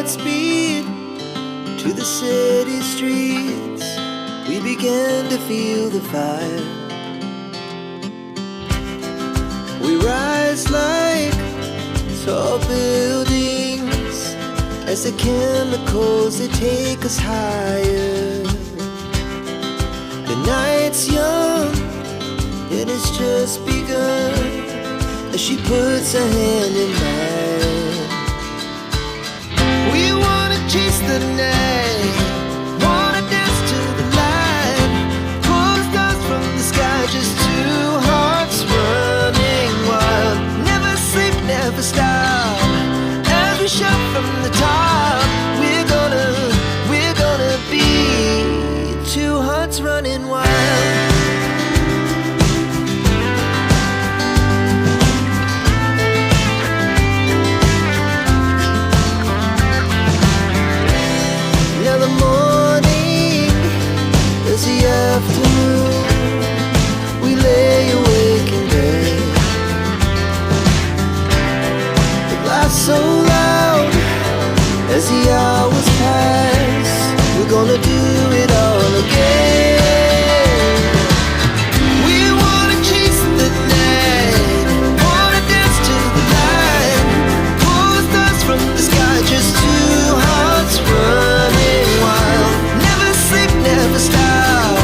Godspeed to the city streets. We began to feel the fire. We rise like tall buildings as the chemicals, they take us higher. The night's young, it has just begun, as she puts her hand in mine. We wanna chase the night, wanna dance to the light, pull the stars from the sky, just two hearts running wild. Never sleep, never stop, as we shout from the top. We're gonna be two hearts running wild. Now the morning is the afternoon. We lay awake in bed. The laughs so loud as the hours pass. We're gonna do it all again. We wanna chase the night, wanna dance to the light, pull the stars from the sky, just two hearts running wild. Never sleep, never stop,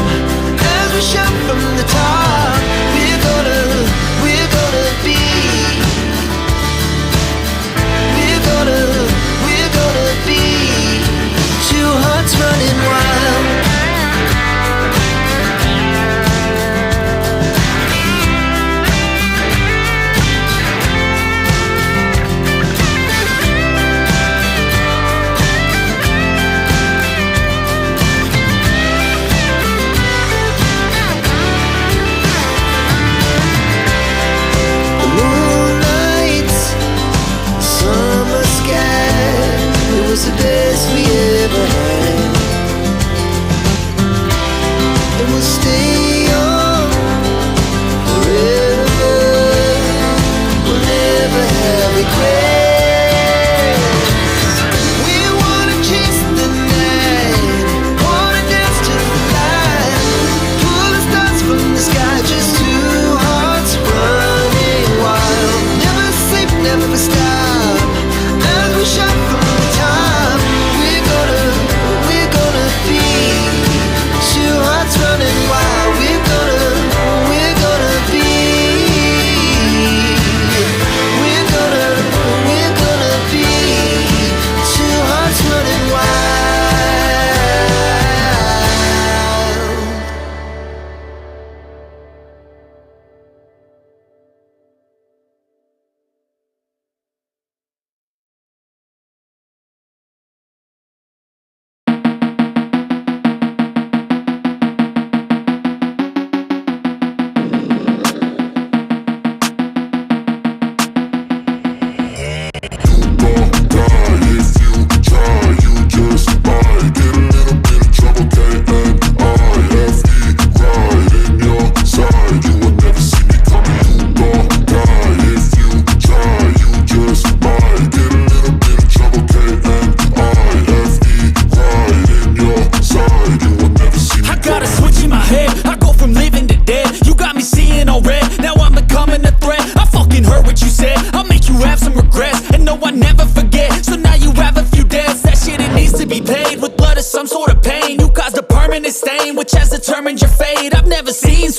as we shout from the top. We're gonna be, we're gonna be two hearts running wild. The moonlight, summer sky, it was the best we ever had. And we'll stay on forever. We'll never have regrets. We wanna chase the night, wanna dance to the light, pull the stars from the sky, just two hearts running wild. Never sleep, never stop, as we shout from the top. We're gonna be two hearts running wild. We're gonna be, we're gonna be two hearts running wild. I got a switch in my head, I go from living to dead. You got me seeing all red, now I'm becoming a threat. I fucking heard what you said, I'll make you have some regrets. And no, I never forget, so now you have a few debts. That shit, it needs to be paid with blood or some sort of pain. You caused a permanent stain, which has determined your fate. I've never seen so